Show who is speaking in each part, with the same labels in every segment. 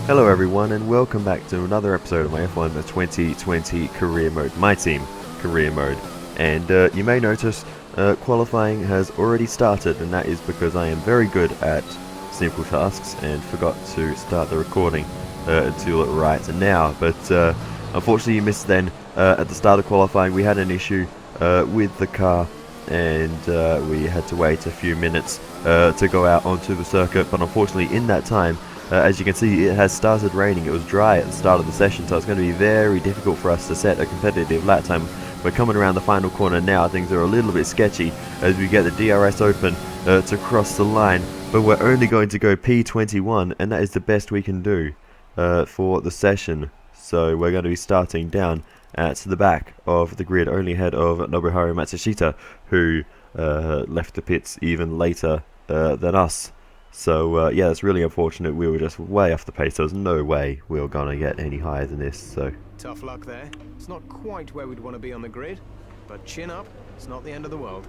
Speaker 1: Hello everyone and welcome back to another episode of my F1 2020 Career Mode, my team Career Mode. And you may notice qualifying has already started, and that is because I am very good at simple tasks and forgot to start the recording until right now. But unfortunately you missed then at the start of qualifying. We had an issue with the car, and we had to wait a few minutes to go out onto the circuit, but unfortunately in that time, as you can see, it has started raining. It was dry at the start of the session, so it's going to be very difficult for us to set a competitive lap time. We're coming around the final corner now. Things are a little bit sketchy as we get the DRS open to cross the line, but we're only going to go P21, and that is the best we can do for the session. So we're going to be starting down at the back of the grid, only ahead of Nobuharu Matsushita, who left the pits even later than us. So yeah, that's really unfortunate. We were just way off the pace. There was no way we were gonna get any higher than this. So
Speaker 2: tough luck there. It's not quite where we'd want to be on the grid, but chin up. It's not the end of the world.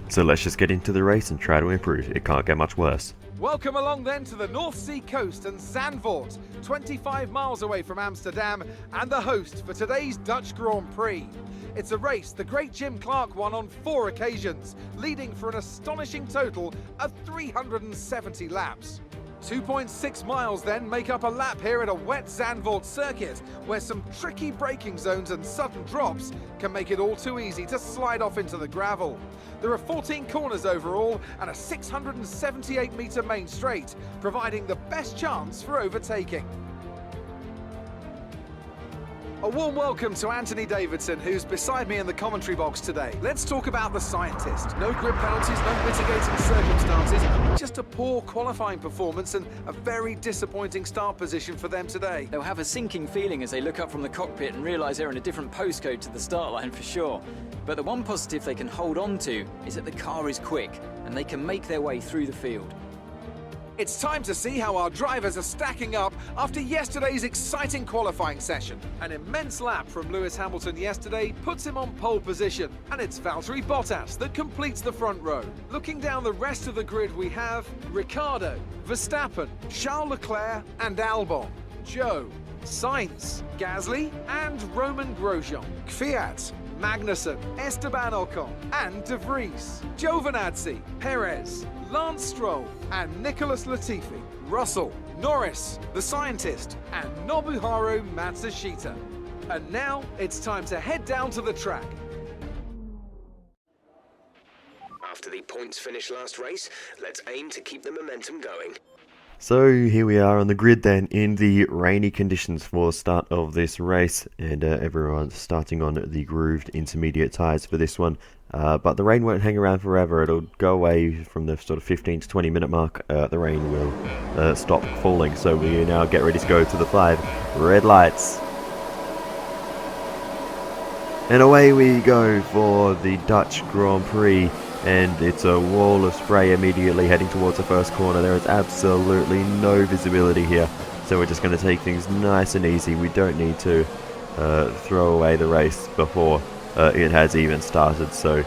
Speaker 1: So let's just get into the race and try to improve. It can't get much worse.
Speaker 3: Welcome along then to the North Sea coast and Zandvoort, 25 miles away from Amsterdam, and the host for today's Dutch Grand Prix. It's a race the great Jim Clark won on 4 occasions, leading for an astonishing total of 370 laps. 2.6 miles then make up a lap here at a wet Zandvoort circuit, where some tricky braking zones and sudden drops can make it all too easy to slide off into the gravel. There are 14 corners overall and a 678-metre main straight, providing the best chance for overtaking. A warm welcome to Anthony Davidson, who's beside me in the commentary box today. Let's talk about the scientist. No grid penalties, no mitigating circumstances, just a poor qualifying performance and a very disappointing start position for them today.
Speaker 4: They'll have a sinking feeling as they look up from the cockpit and realise they're in a different postcode to the start line for sure. But the one positive they can hold on to is that the car is quick and they can make their way through the field.
Speaker 3: It's time to see how our drivers are stacking up after yesterday's exciting qualifying session. An immense lap from Lewis Hamilton yesterday puts him on pole position, and it's Valtteri Bottas that completes the front row. Looking down the rest of the grid, we have Ricciardo, Verstappen, Charles Leclerc and Albon, Joe, Sainz, Gasly and Roman Grosjean, Kvyat, Magnussen, Esteban Ocon and De Vries, Giovinazzi, Perez, Lance Stroll and Nicholas Latifi, Russell, Norris, the scientist and Nobuharu Matsushita. And now it's time to head down to the track.
Speaker 2: After the points finish last race, let's aim to keep the momentum going.
Speaker 1: So here we are on the grid then, in the rainy conditions for the start of this race, and everyone's starting on the grooved intermediate tyres for this one. But the rain won't hang around forever. It'll go away from the sort of 15 to 20 minute mark. The rain will stop falling, so we now get ready to go to the 5 red lights. And away we go for the Dutch Grand Prix. And it's a wall of spray immediately heading towards the first corner. There is absolutely no visibility here, so we're just going to take things nice and easy. We don't need to throw away the race before it has even started, so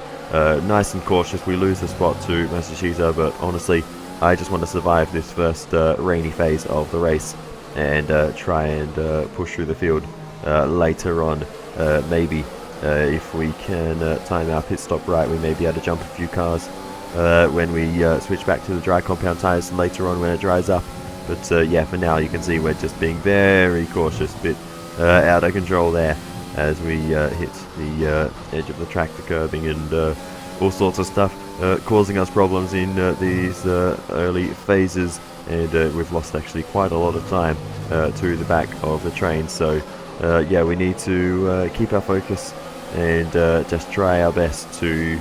Speaker 1: nice and cautious. We lose the spot to Matsushita, but honestly I just want to survive this first rainy phase of the race and try and push through the field later on. Maybe if we can time our pit stop right, we may be able to jump a few cars when we switch back to the dry compound tyres later on when it dries up. But yeah, for now you can see we're just being very cautious, a bit out of control there as we hit the edge of the track, the curbing and all sorts of stuff, causing us problems in these early phases, and we've lost actually quite a lot of time to the back of the train. So yeah, we need to keep our focus and just try our best to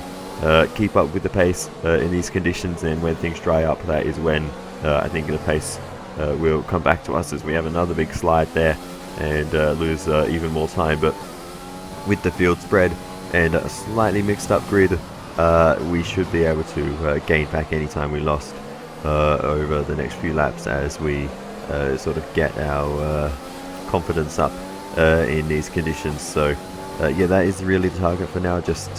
Speaker 1: keep up with the pace in these conditions, and when things dry up, that is when I think the pace will come back to us, as we have another big slide there and lose even more time. But with the field spread and a slightly mixed up grid, we should be able to gain back any time we lost over the next few laps as we sort of get our confidence up in these conditions. So yeah, that is really the target for now. Just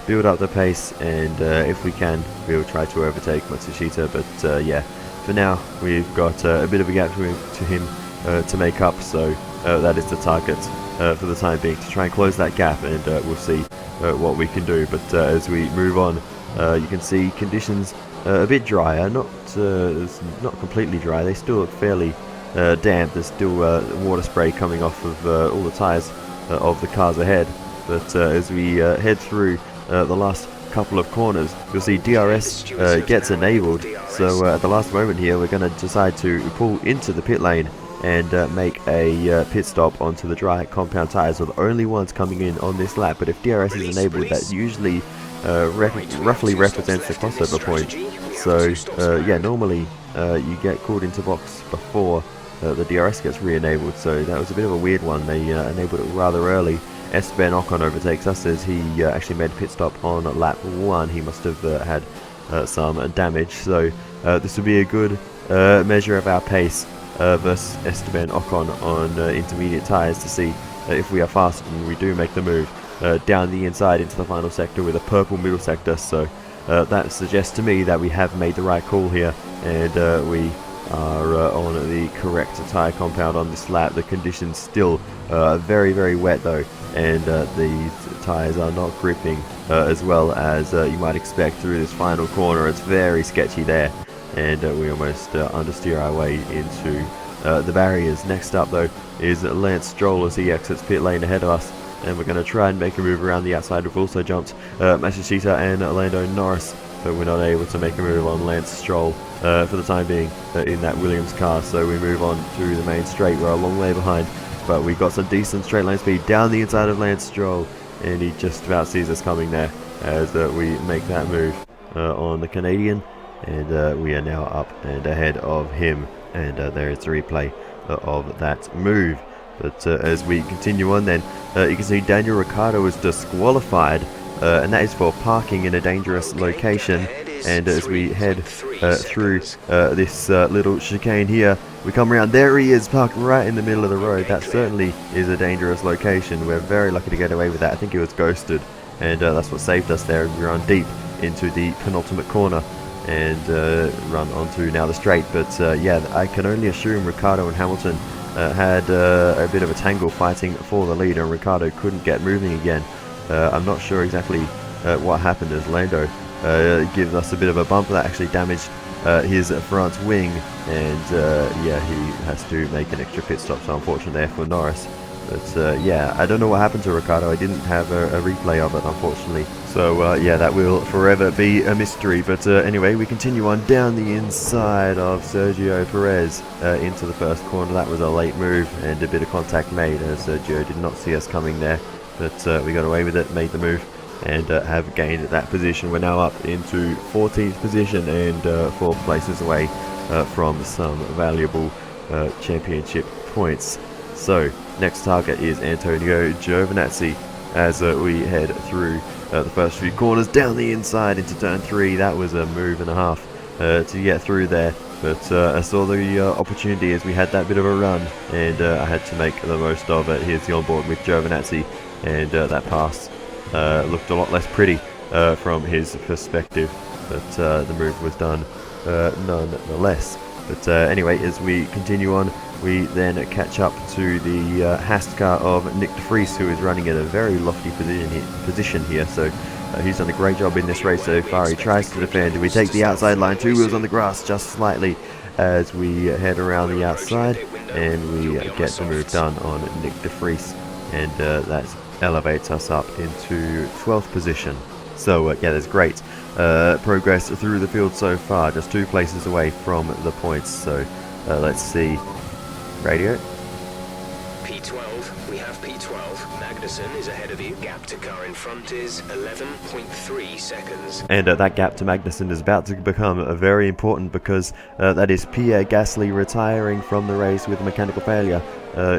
Speaker 1: build up the pace, and if we can, we'll try to overtake Matsushita. But yeah, for now we've got a bit of a gap to him, to make up, so that is the target for the time being, to try and close that gap, and we'll see what we can do. But as we move on, you can see conditions a bit drier, it's not completely dry, they still look fairly damp. There's still water spray coming off of all the tyres of the cars ahead, but as we head through the last couple of corners, you'll see DRS gets enabled, so at the last moment here we're going to decide to pull into the pit lane and make a pit stop onto the dry compound tyres. Are the only ones coming in on this lap, but if DRS is enabled, that usually roughly represents the crossover point. So yeah, normally you get called into box before the DRS gets re-enabled, so that was a bit of a weird one. They enabled it rather early. Esteban Ocon overtakes us as he actually made a pit stop on lap 1. He must have had some damage, so this will be a good measure of our pace versus Esteban Ocon on intermediate tyres, to see if we are fast and we do make the move down the inside into the final sector with a purple middle sector. So that suggests to me that we have made the right call here, and we are on the correct tyre compound on this lap. The conditions still very, very wet though, and the tyres are not gripping as well as you might expect through this final corner. It's very sketchy there, and we almost understeer our way into the barriers. Next up though is Lance Stroll as he exits pit lane ahead of us, and we're going to try and make a move around the outside. We've also jumped Matsushita and Lando Norris, but we're not able to make a move on Lance Stroll for the time being in that Williams car. So we move on to the main straight. We're a long way behind, but we've got some decent straight line speed down the inside of Lance Stroll, and he just about sees us coming there as we make that move on the Canadian, and we are now up and ahead of him, and there is the replay of that move. But as we continue on then, you can see Daniel Ricciardo is disqualified, and that is for parking in a dangerous location. And as we head through this little chicane here, we come around. There he is, parked right in the middle of the road. That certainly is a dangerous location. We're very lucky to get away with that. I think he was ghosted, and that's what saved us there. We run deep into the penultimate corner and run onto now the straight. But yeah, I can only assume Ricciardo and Hamilton had a bit of a tangle fighting for the lead, and Ricciardo couldn't get moving again. I'm not sure exactly what happened, as Lando gives us a bit of a bump that actually damaged his front wing, and yeah, he has to make an extra pit stop, so unfortunate there for Norris. But yeah, I don't know what happened to Ricciardo. I didn't have a replay of it, unfortunately. So yeah, that will forever be a mystery. But anyway, we continue on down the inside of Sergio Perez into the first corner. That was a late move and a bit of contact made, as Sergio did not see us coming there. But we got away with it, made the move, and have gained that position. We're now up into 14th position and 4 places away from some valuable championship points. So next target is Antonio Giovinazzi as we head through the first few corners down the inside into turn 3. That was a move and a half to get through there, but I saw the opportunity as we had that bit of a run, and I had to make the most of it. Here's the onboard with Giovinazzi, and that pass looked a lot less pretty from his perspective, but the move was done nonetheless. But anyway, as we continue on, we then catch up to the Haas car of Nick de Vries, who is running at a very lofty position here. So he's done a great job in this race so far. He tries to defend. We take the outside line, 2 wheels on the grass just slightly as we head around the outside, and we get the move done on Nick de Vries, and that elevates us up into 12th position. So yeah, there's great progress through the field so far, just 2 places away from the points. So let's see. Radio.
Speaker 5: P12, we have P12. Magnussen is ahead of you. Gap to car in front is 11.3 seconds.
Speaker 1: And that gap to Magnussen is about to become very important, because that is Pierre Gasly retiring from the race with mechanical failure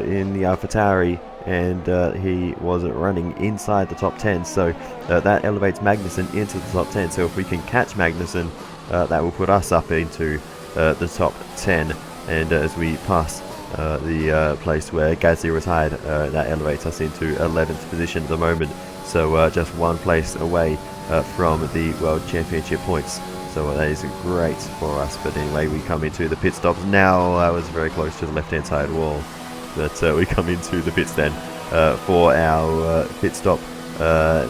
Speaker 1: in the AlphaTauri, and he was running inside the top 10, so that elevates Magnussen into the top 10. So if we can catch Magnussen, that will put us up into the top 10, and as we pass the place where Gasly retired, that elevates us into 11th position at the moment, so just 1 place away from the World Championship points. So that is great for us. But anyway, we come into the pit stops now. I was very close to the left-hand side wall, but we come into the pits then for our pit stop.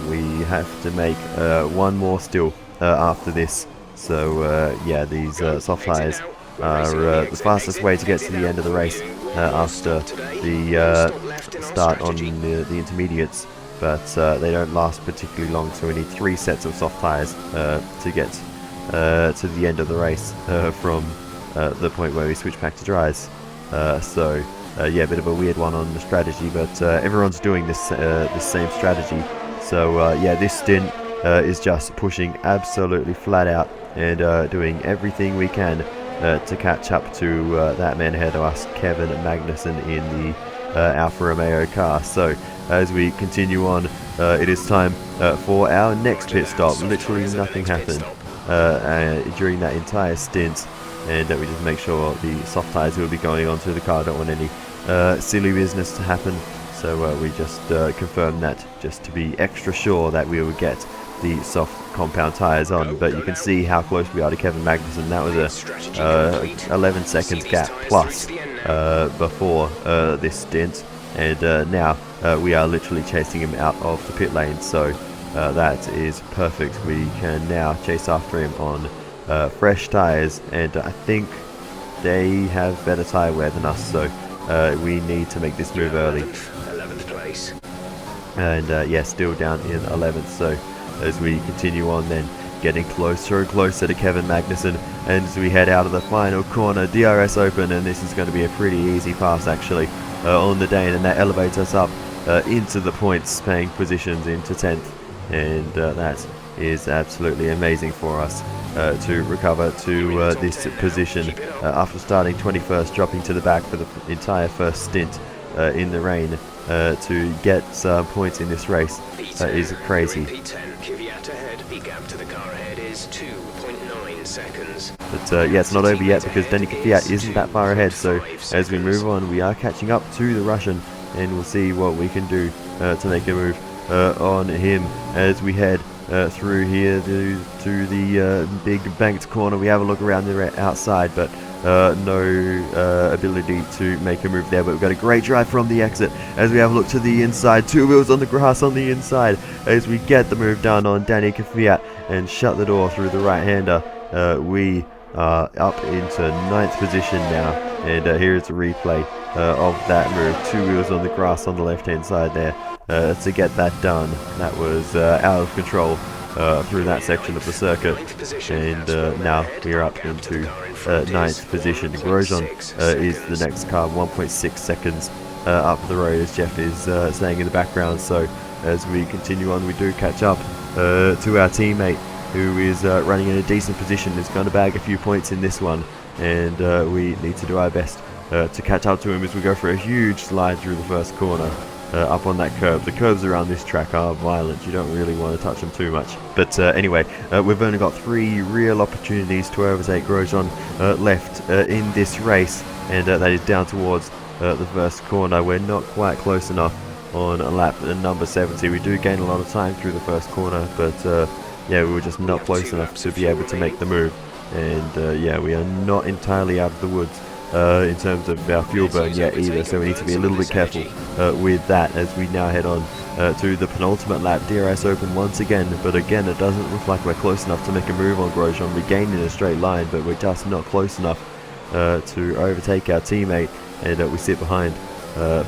Speaker 1: We have to make one more still after this. So yeah, these soft tyres are the fastest way to get to the end of the race after the start on the intermediates, but they don't last particularly long, so we need 3 sets of soft tyres to get to the end of the race from the point where we switch back to dries. So yeah, a bit of a weird one on the strategy, but everyone's doing this same strategy. So yeah, this stint is just pushing absolutely flat out and doing everything we can to catch up to that man ahead of us, Kevin Magnussen, in the Alfa Romeo car. So as we continue on, it is time for our next pit stop. Literally nothing happened during that entire stint, and we just make sure the soft tyres will be going onto the car. Don't want any silly business to happen, so we just confirm that just to be extra sure that we will get the soft compound tyres on. But you can see how close we are to Kevin Magnussen. That was a 11 seconds gap plus before this stint, and now we are literally chasing him out of the pit lane. So that is perfect. We can now chase after him on fresh tyres, and I think they have better tyre wear than us, so we need to make this move early.
Speaker 5: 11th place.
Speaker 1: And yeah, still down in 11th. So as we continue on then, getting closer and closer to Kevin Magnussen, and as we head out of the final corner, DRS open, and this is going to be a pretty easy pass actually on the day, and that elevates us up into the points paying positions into 10th, and that is absolutely amazing for us to recover to this position after starting 21st, dropping to the back for the entire first stint in the rain. To get points in this race is crazy.
Speaker 5: The gap to the car ahead is 2.9 seconds.
Speaker 1: But yeah, it's not over yet because Danny Kvyat isn't that far ahead. So as we move on, we are catching up to the Russian, and we'll see what we can do to make a move on him as we head through here to the big banked corner. We have a look around the outside, but no ability to make a move there. But we've got a great drive from the exit as we have a look to the inside. 2 wheels on the grass on the inside as we get the move done on Danny Kvyat and shut the door through the right-hander. We are up into 9th position now, and here's a replay of that move. 2 wheels on the grass on the left-hand side there to get that done. That was out of control through that section of the circuit, and now we are up into 9th position. Grosjean is the next car, 1.6 seconds up the road, as Jeff is saying in the background. So as we continue on, we do catch up to our teammate, who is running in a decent position, is going to bag a few points in this one, and we need to do our best to catch up to him as we go for a huge slide through the first corner. Up on that curve. The curves around this track are violent. You don't really want to touch them too much. But anyway, we've only got 3 real opportunities to overtake Grosjean left in this race, and that is down towards the first corner. We're not quite close enough on lap number 70. We do gain a lot of time through the first corner, but yeah, we were just not close enough to be able to make the move. And yeah, we are not entirely out of the woods in terms of our fuel burn yet either, so we need to be a little bit careful with that as we now head on to the penultimate lap. DRS open once again, but again it doesn't look like we're close enough to make a move on Grosjean. We gain in a straight line, but we're just not close enough to overtake our teammate, and we sit behind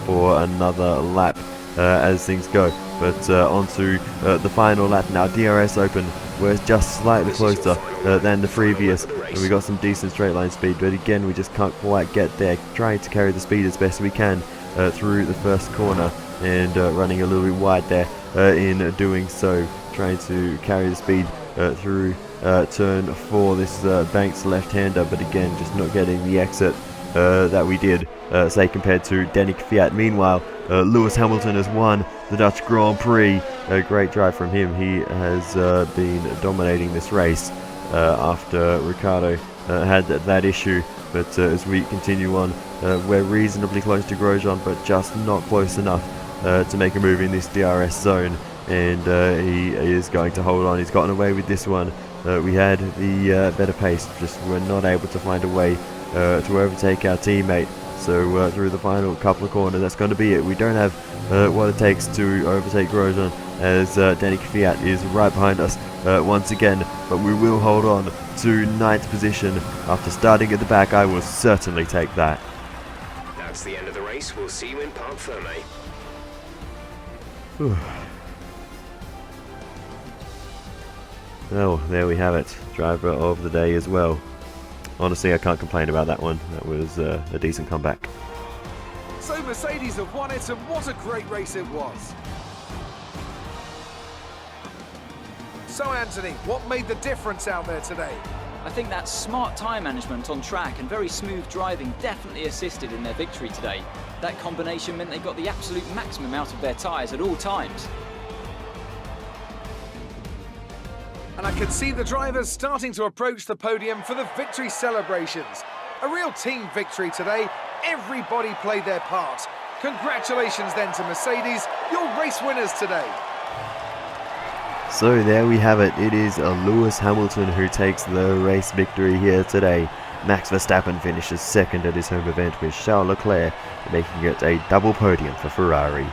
Speaker 1: for another lap as things go. But onto the final lap now. DRS open, we're just slightly closer than the previous, and we got some decent straight line speed, but again we just can't quite get there. Trying to carry the speed as best we can through the first corner, and running a little bit wide there in doing so, trying to carry the speed through turn 4, this bank's left-hander, but again just not getting the exit that we did, say, compared to Danny Kvyat. Meanwhile, Lewis Hamilton has won the Dutch Grand Prix. A great drive from him. He has been dominating this race after Ricciardo had that issue. But as we continue on, we're reasonably close to Grosjean, but just not close enough to make a move in this DRS zone. And he is going to hold on. He's gotten away with this one We had the better pace, just were not able to find a way to overtake our teammate. So through the final couple of corners, that's going to be it. We don't have what it takes to overtake Grosjean, as Danny Kvyat is right behind us once again, but we will hold on to 9th position. After starting at the back, I will certainly take that.
Speaker 5: That's the end of the race. We'll see you in Parc Ferme.
Speaker 1: Well, there we have it. Driver of the day as well. Honestly, I can't complain about that one. That was a decent comeback.
Speaker 3: So Mercedes have won it, and what a great race it was. So Anthony, what made the difference out there today?
Speaker 4: I think that smart tyre management on track and very smooth driving definitely assisted in their victory today. That combination meant they got the absolute maximum out of their tyres at all times.
Speaker 3: And I could see the drivers starting to approach the podium for the victory celebrations. A real team victory today. Everybody played their part. Congratulations then to Mercedes, your race winners today.
Speaker 1: So there we have it. It is Lewis Hamilton who takes the race victory here today. Max Verstappen finishes second at his home event, with Charles Leclerc making it a double podium for Ferrari.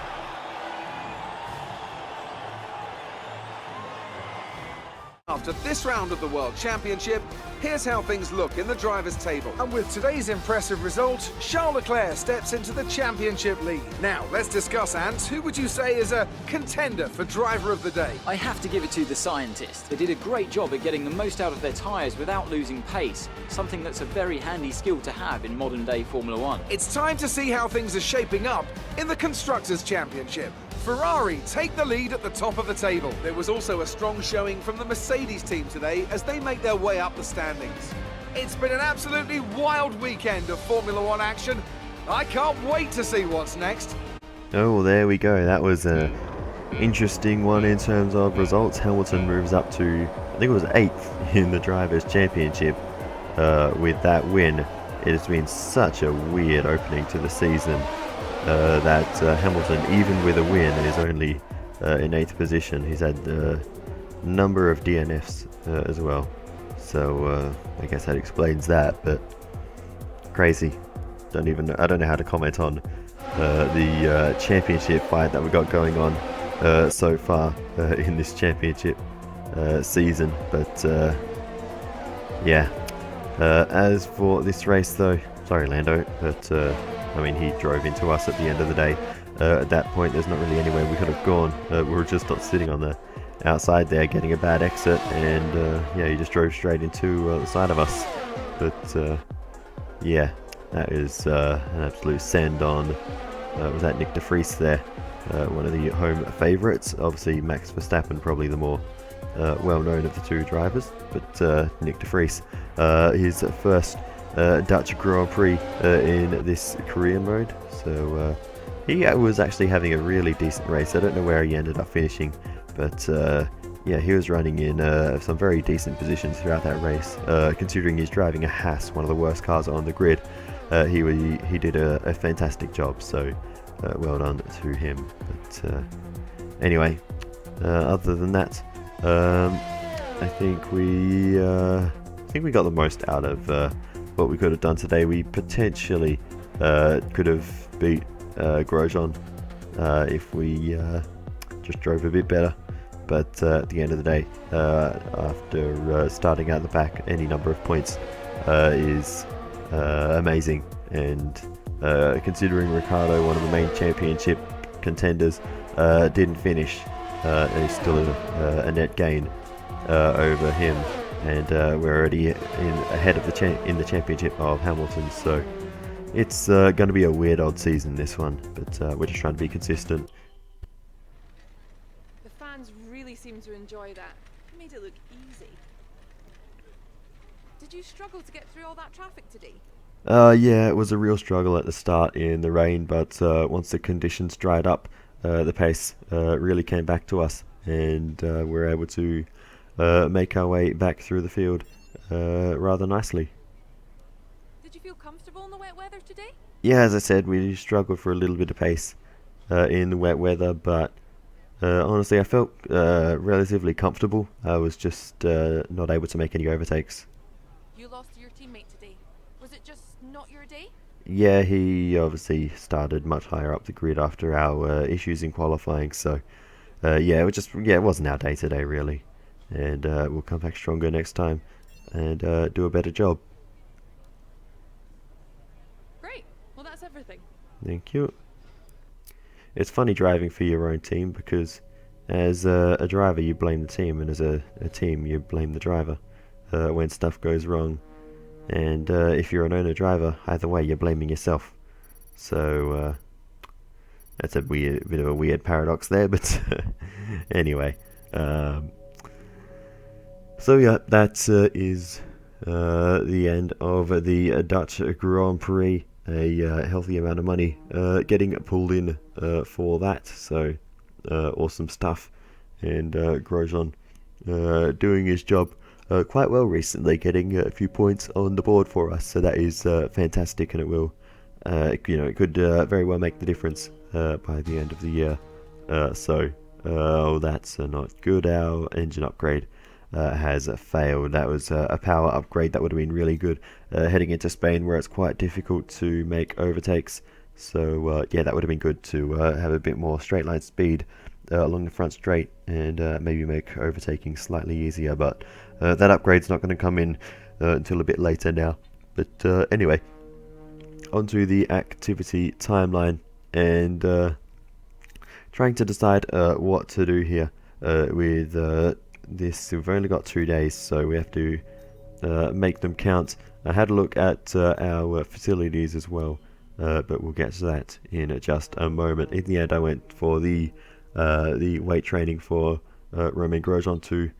Speaker 3: After this round of the World Championship, here's how things look in the drivers' table. And with today's impressive result, Charles Leclerc steps into the championship lead. Now, let's discuss, Ant. Who would you say is a contender for driver of the day?
Speaker 4: I have to give it to the scientists. They did a great job at getting the most out of their tyres without losing pace, something that's a very handy skill to have in modern day Formula One.
Speaker 3: It's time to see how things are shaping up in the Constructors' Championship. Ferrari take the lead at the top of the table. There was also a strong showing from the Mercedes team today as they make their way up the standings. It's been an absolutely wild weekend of Formula One action. I can't wait to see what's next.
Speaker 1: Oh, well, there we go. That was an interesting one in terms of results. Hamilton moves up to, I think it was 8th in the Drivers' Championship with that win. It has been such a weird opening to the season. That Hamilton, even with a win, is only in 8th position. He's had a number of DNFs as well, so I guess that explains that. But crazy. I don't know how to comment on the championship fight that we got going on so far in this championship season. But yeah. As for this race, though, sorry Lando, but I mean, he drove into us at the end of the day. At that point, there's not really anywhere we could have gone. We were just not sitting on the outside there, getting a bad exit, and yeah, he just drove straight into the side of us. But yeah, that is an absolute send on. Was that Nick de Vries there? One of the home favourites. Obviously, Max Verstappen, probably the more well-known of the two drivers, but Nick de Vries, his first Dutch Grand Prix in this Korean mode, so he was actually having a really decent race. I don't know where he ended up finishing, but yeah, he was running in some very decent positions throughout that race, considering he's driving a Haas, one of the worst cars on the grid. He did a fantastic job, so well done to him. But anyway, other than that, I think we got the most out of what we could have done today. We potentially could have beat Grosjean if we just drove a bit better, but at the end of the day, after starting out the back, any number of points is amazing, and considering Ricciardo, one of the main championship contenders, didn't finish, and he's still a net gain over him, and we're already ahead of in the championship of Hamilton. So it's going to be a weird odd season, this one, but we're just trying to be consistent.
Speaker 6: The fans really seem to enjoy that. It made it look easy. Did you struggle to get through all that traffic today?
Speaker 1: Yeah, it was a real struggle at the start in the rain, but once the conditions dried up, the pace really came back to us, and we're able to make our way back through the field rather nicely.
Speaker 6: Did you feel comfortable in the wet weather today?
Speaker 1: Yeah, as I said, we struggled for a little bit of pace in the wet weather, but Honestly, I felt relatively comfortable. I was just not able to make any overtakes.
Speaker 6: You lost to your teammate today. Was it just not your day?
Speaker 1: Yeah, he obviously started much higher up the grid after our issues in qualifying, so yeah, it wasn't our day today really, and we'll come back stronger next time and do a better job.
Speaker 6: Great. Well, that's everything.
Speaker 1: Thank you. It's funny driving for your own team because as a driver you blame the team, and as a team you blame the driver when stuff goes wrong. And if you're an owner driver, either way you're blaming yourself. So that's a bit of a weird paradox there, but anyway. So yeah, that is the end of the Dutch Grand Prix. A healthy amount of money getting pulled in for that, so awesome stuff. And Grosjean doing his job quite well recently, getting a few points on the board for us, so that is fantastic, and it will it could very well make the difference by the end of the year. That's not good. Our engine upgrade has failed. That was a power upgrade that would have been really good heading into Spain, where it's quite difficult to make overtakes. So yeah, that would have been good to have a bit more straight line speed along the front straight, and maybe make overtaking slightly easier, but that upgrade's not going to come in until a bit later now. But anyway, onto the activity timeline, and trying to decide what to do here with this. We've only got 2 days, so we have to make them count. I had a look at our facilities as well, but we'll get to that in just a moment. In the end, I went for the weight training for Romain Grosjean to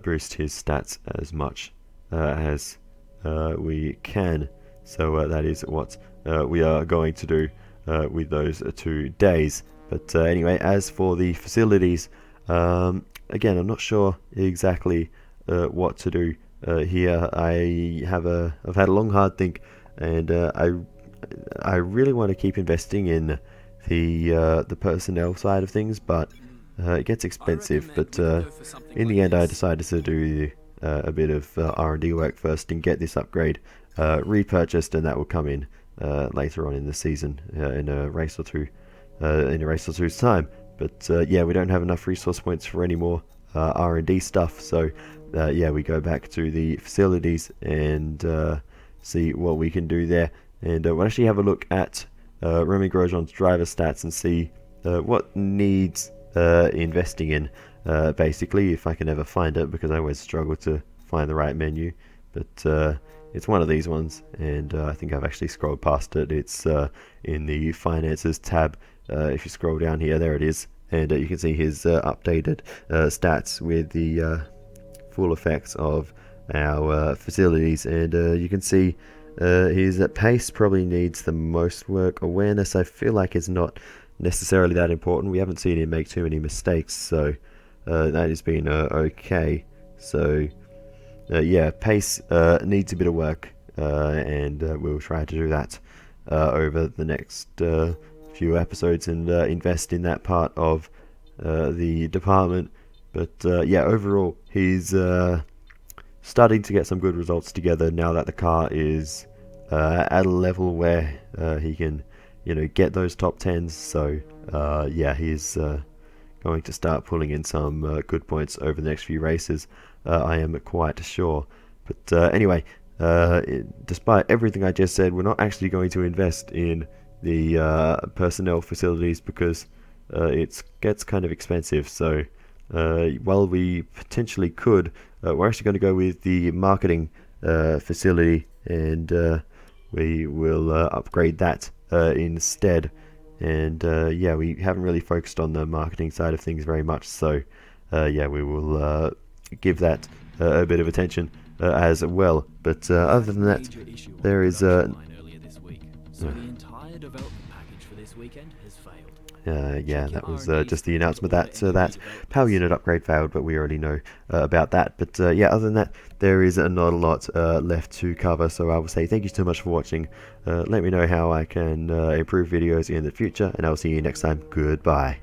Speaker 1: boost his stats as much as we can. So that is what we are going to do with those 2 days. But anyway, as for the facilities, again, I'm not sure exactly what to do here. I've had a long hard think, and I really want to keep investing in the personnel side of things, but it gets expensive. But in the end, I decided to do a bit of R&D work first and get this upgrade repurchased, and that will come in later on in the season in a race or two's time. But yeah, we don't have enough resource points for any more R&D stuff, so yeah, we go back to the facilities and see what we can do there. And we'll actually have a look at Romain Grosjean's driver stats and see what needs investing in, basically, if I can ever find it, because I always struggle to find the right menu. But it's one of these ones, and I think I've actually scrolled past it. It's in the Finances tab. If you scroll down here, there it is, and you can see his updated stats with the full effects of our facilities, and you can see his pace probably needs the most work. Awareness, I feel like, is not necessarily that important. We haven't seen him make too many mistakes, so that has been okay. So yeah, pace needs a bit of work, and we'll try to do that over the next few episodes, and invest in that part of the department. But yeah, overall, he's starting to get some good results together now that the car is at a level where he can, get those top 10s. So yeah, he's going to start pulling in some good points over the next few races, I am quite sure. But anyway, despite everything I just said, we're not actually going to invest in the personnel facilities because it gets kind of expensive. So while we potentially could, we're actually going to go with the marketing facility, and we will upgrade that instead. And yeah, we haven't really focused on the marketing side of things very much, so yeah, we will give that a bit of attention as well. But other than that, there is yeah, that was just the announcement that that power unit upgrade failed, but we already know about that. But yeah, other than that, there is not a lot left to cover, so I will say thank you so much for watching. Let me know how I can improve videos in the future, and I'll see you next time. Goodbye.